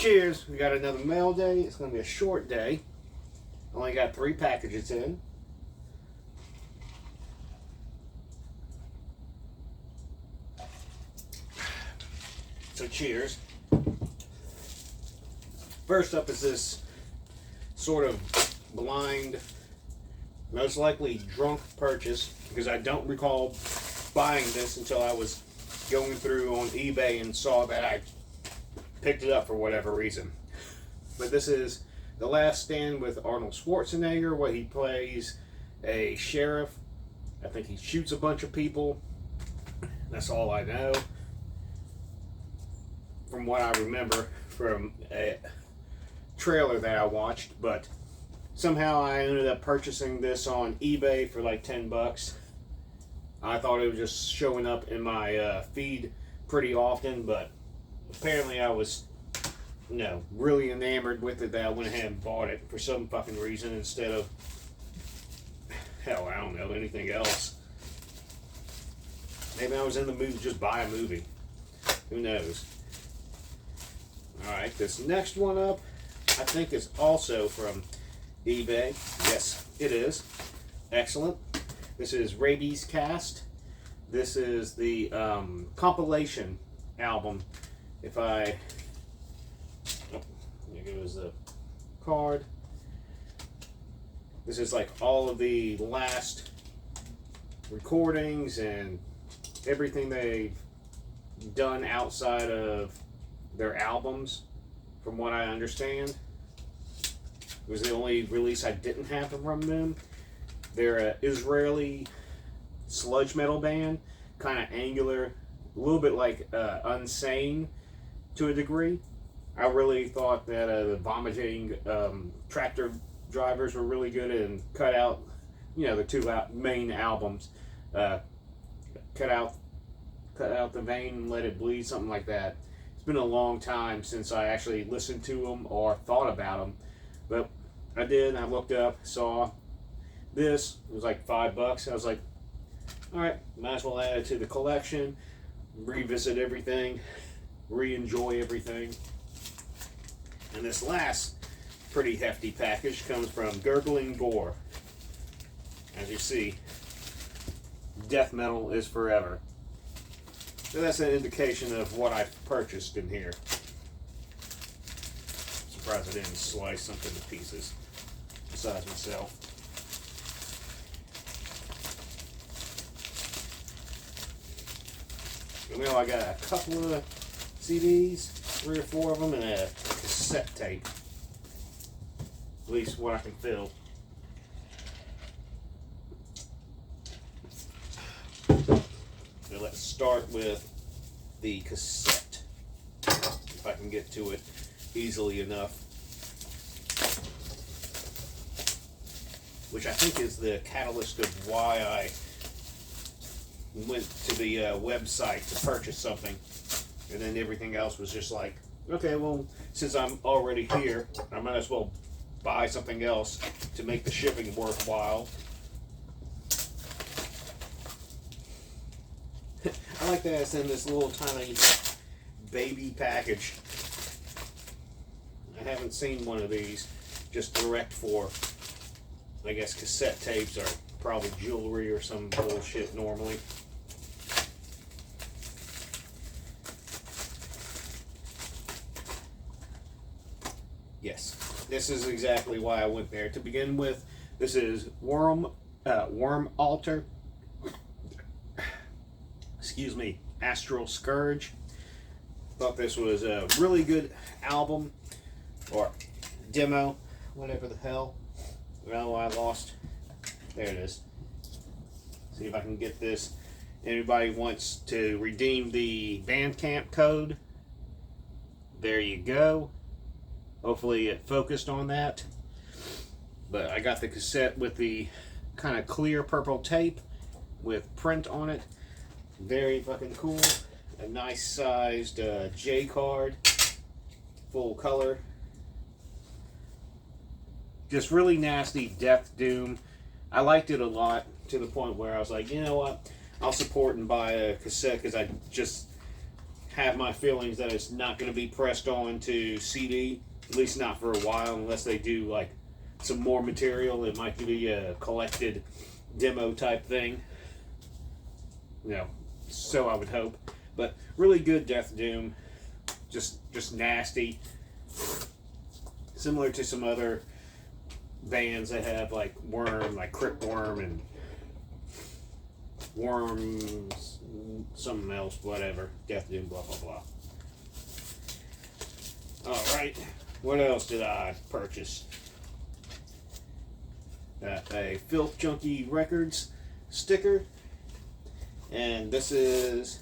cheers. We got another mail day. It's going to be a short day. Only got 3 packages in. So cheers. First up is this sort of blind, most likely drunk purchase, because I don't recall buying this until I was going through on eBay and saw that I picked it up for whatever reason. But this is The Last Stand with Arnold Schwarzenegger, where he plays a sheriff. I think he shoots a bunch of people. That's all I know from what I remember from a trailer that I watched. But somehow I ended up purchasing this on eBay for like 10 bucks. I thought it was just showing up in my feed pretty often, but apparently I was, really enamored with it that I went ahead and bought it for some fucking reason instead of, hell, I don't know, anything else. Maybe I was in the mood to just buy a movie. Who knows? Alright, this next one up, I think is also from eBay. Yes, it is. Excellent. This is Rabies Cast. This is the compilation album. If I... here goes the card. This is like all of the last recordings and everything they've done outside of their albums, from what I understand. It was the only release I didn't have from them. They're an Israeli sludge metal band, kind of angular, a little bit like Unsane to a degree. I really thought that the vomiting tractor drivers were really good and cut out, the 2 main albums. Cut out the vein and let it bleed, something like that. It's been a long time since I actually listened to them or thought about them, but I did. I looked up, saw this. It was like $5. I was like, all right, might as well add it to the collection, revisit everything, re-enjoy everything. And this last pretty hefty package comes from Gurgling Gore. As you see, death metal is forever. So that's an indication of what I've purchased in here. Surprised I didn't slice something to pieces besides myself. I got a couple of CDs, 3 or 4 of them, and a cassette tape. At least what I can fill. So let's start with the cassette, if I can get to it easily enough. Which I think is the catalyst of why I went to the website to purchase something, and then everything else was just like, okay, well, since I'm already here, I might as well buy something else to make the shipping worthwhile. I like that it's in this little tiny baby package. I haven't seen one of these just direct for, I guess, cassette tapes or probably jewelry or some bullshit normally. Yes, this is exactly why I went there. To begin with, this is Worm Altar. Excuse me, Astral Scourge. Thought this was a really good album, or demo, whatever the hell. Well, I lost. There it is. See if I can get this. Anybody wants to redeem the Bandcamp code? There you go. Hopefully it focused on that. But I got the cassette with the kind of clear purple tape with print on it. Very fucking cool. A nice sized J card. Full color. Just really nasty death doom. I liked it a lot, to the point where I was like, you know what? I'll support and buy a cassette, because I just have my feelings that it's not going to be pressed on to CD, at least not for a while, unless they do like some more material. It might be a collected demo type thing. So I would hope. But really good Death Doom, just nasty. Similar to some other bands that have like Worm, like Crypt Worm and Worms, something else, whatever. Death Doom, blah blah blah. Alright, what else did I purchase? A Filth Junkie Records sticker. And this is,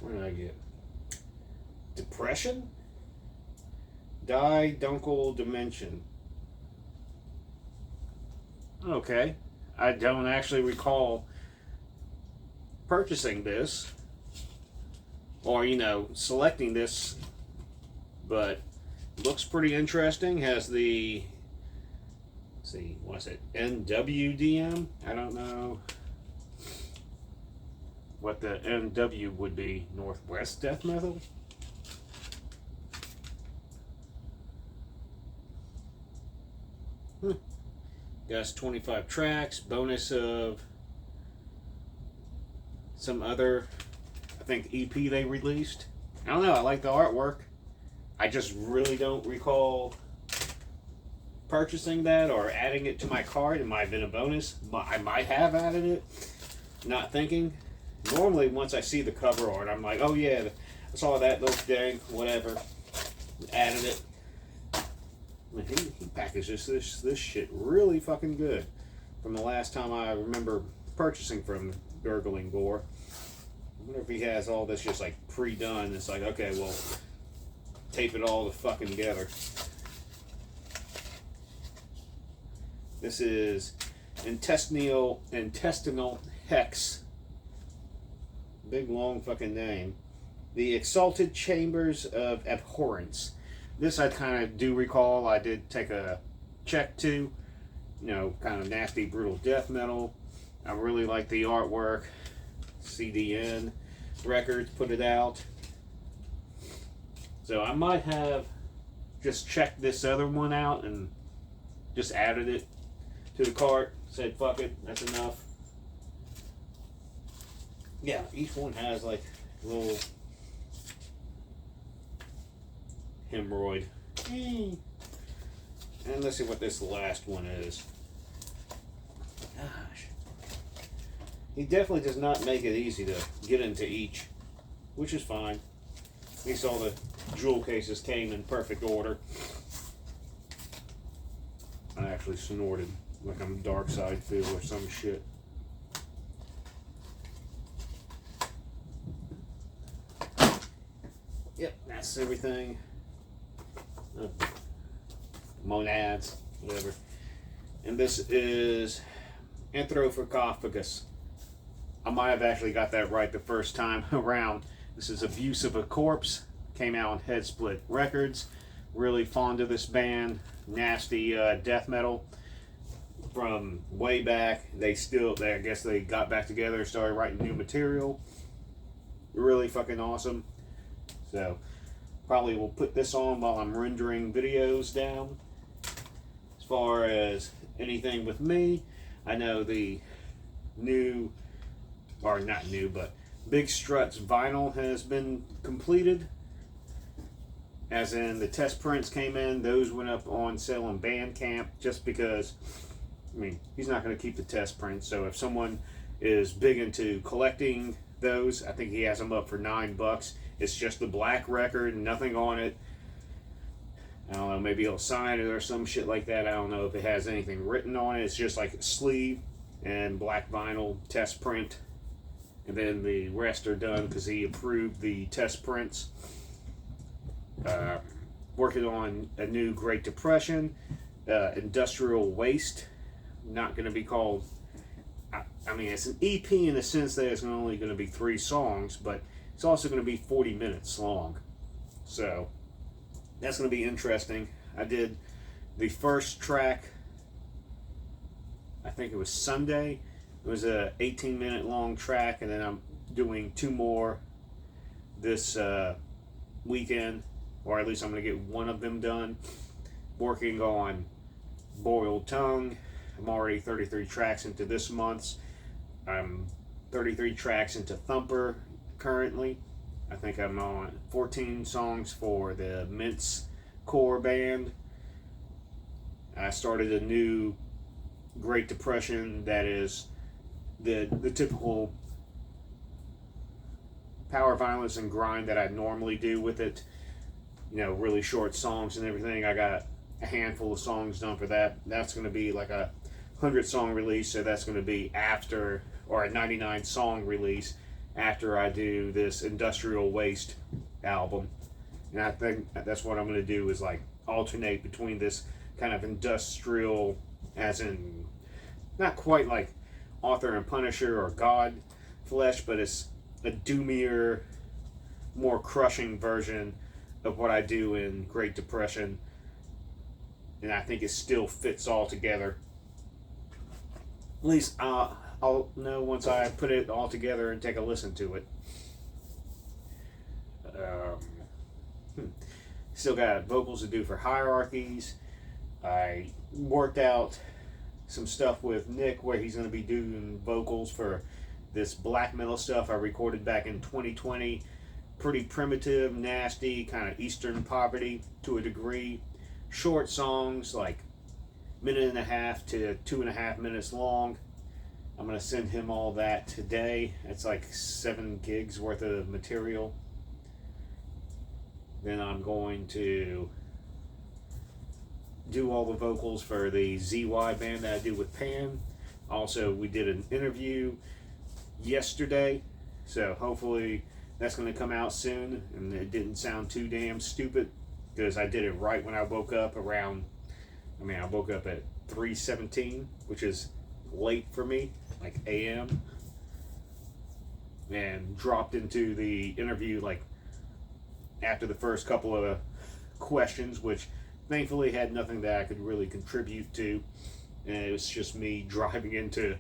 what did I get? Depression? Die Dunkel Dimension. Okay. I don't actually recall purchasing this or, selecting this, but looks pretty interesting. Has the, let's see, what's it? NWDM? I don't know what the NW would be. Northwest Death Metal? Got 25 tracks, bonus of some other, I think, EP they released. I don't know, I like the artwork. I just really don't recall purchasing that or adding it to my cart. It might have been a bonus. I might have added it, not thinking. Normally, once I see the cover art, I'm like, oh yeah, I saw that, looks dang, whatever. Added it. I mean, he packages this shit really fucking good. From the last time I remember purchasing from Gurgling Gore. I wonder if he has all this just like pre-done. It's like, okay, well, tape it all the fucking together. This is intestinal hex. Big long fucking name. The Exalted Chambers of Abhorrence. This I kind of do recall. I did take a check to. Kind of nasty, brutal death metal. I really like the artwork. CDN Records put it out. So I might have just checked this other one out and just added it to the cart. Said, fuck it, that's enough. Yeah, each one has like a little hemorrhoid. And let's see what this last one is. Gosh. He definitely does not make it easy to get into each, which is fine. At least all the jewel cases came in perfect order. I actually snorted like I'm Dark Side Phil or some shit. Yep, that's everything. Monads, whatever. And this is Anthropophagus. I might have actually got that right the first time around. This is Abuse of a Corpse. Came out on Head Split Records. Really fond of this band. Nasty death metal from way back. I guess they got back together and started writing new material. Really fucking awesome. So probably will put this on while I'm rendering videos down. As far as anything with me, I know the new, or not new, but Big Struts vinyl has been completed. As in the test prints came in, those went up on sale on Bandcamp just because, I mean, he's not going to keep the test prints. So if someone is big into collecting those, I think he has them up for $9. It's just the black record, nothing on it. I don't know, maybe he'll sign it or some shit like that. I don't know if it has anything written on it. It's just like a sleeve and black vinyl test print. And then the rest are done because he approved the test prints. Working on a new Great Depression, Industrial Waste. Not going to be called, I mean, it's an EP in the sense that it's only going to be 3 songs, but it's also going to be 40 minutes long. So that's going to be interesting. I did the first track, I think it was Sunday. It was a 18-minute long track, and then I'm doing 2 more this weekend, or at least I'm going to get one of them done. Working on Boiled Tongue. I'm already 33 tracks into this month's. I'm 33 tracks into Thumper currently. I think I'm on 14 songs for the Mince Core band. I started a new Great Depression that is the typical power violence and grind that I normally do with it. You know, really short songs and everything. I got a handful of songs done for that. That's going to be like a 100-song release, so that's going to be after, or a 99-song release after I do this Industrial Waste album. And I think that's what I'm going to do, is like alternate between this kind of industrial, as in not quite like Author and Punisher or God Flesh, but it's a doomier, more crushing version of what I do in Great Depression. And I think it still fits all together. At least I'll know once I put it all together and take a listen to it. Still got vocals to do for Hierarchies. I worked out some stuff with Nick where he's going to be doing vocals for this black metal stuff I recorded back in 2020. Pretty primitive, nasty, kind of Eastern poverty to a degree. Short songs, like 1.5 to 2.5 minutes long. I'm going to send him all that today. It's like 7 gigs worth of material. Then I'm going to do all the vocals for the ZY band that I do with Pam. Also, we did an interview yesterday, so hopefully that's going to come out soon and it didn't sound too damn stupid, because I did it right when I woke up around, I woke up at 3:17, which is late for me, like AM, and dropped into the interview like after the first couple of questions, which thankfully had nothing that I could really contribute to, and it was just me driving into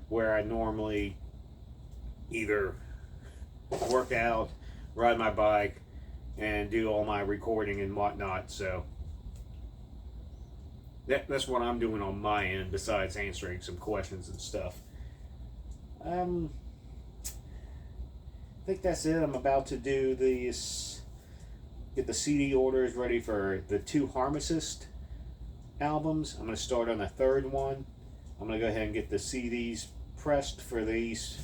where I normally either work out, ride my bike, and do all my recording and whatnot. So that's what I'm doing on my end, besides answering some questions and stuff. I think that's it. I'm about to do these, get the CD orders ready for the 2 Harmacist albums. I'm going to start on the 3rd one. I'm going to go ahead and get the CDs pressed for these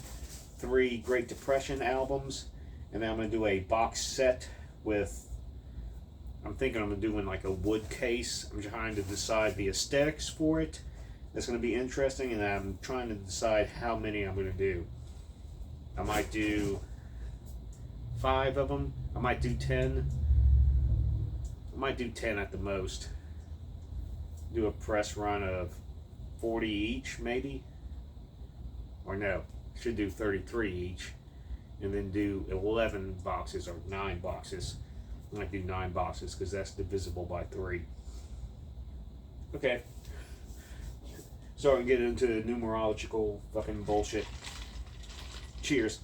3 Great Depression albums, and then I'm going to do a box set with, I'm thinking I'm doing like a wood case. I'm trying to decide the aesthetics for it. That's going to be interesting, and I'm trying to decide how many I'm going to do. I might do 5 of them. I might do 10. I might do 10 at the most. Do a press run of 40 each, maybe. Or no, should do 33 each. And then do 11 boxes or 9 boxes. I might do 9 boxes because that's divisible by 3. Okay. So I can get into the numerological fucking bullshit. Cheers.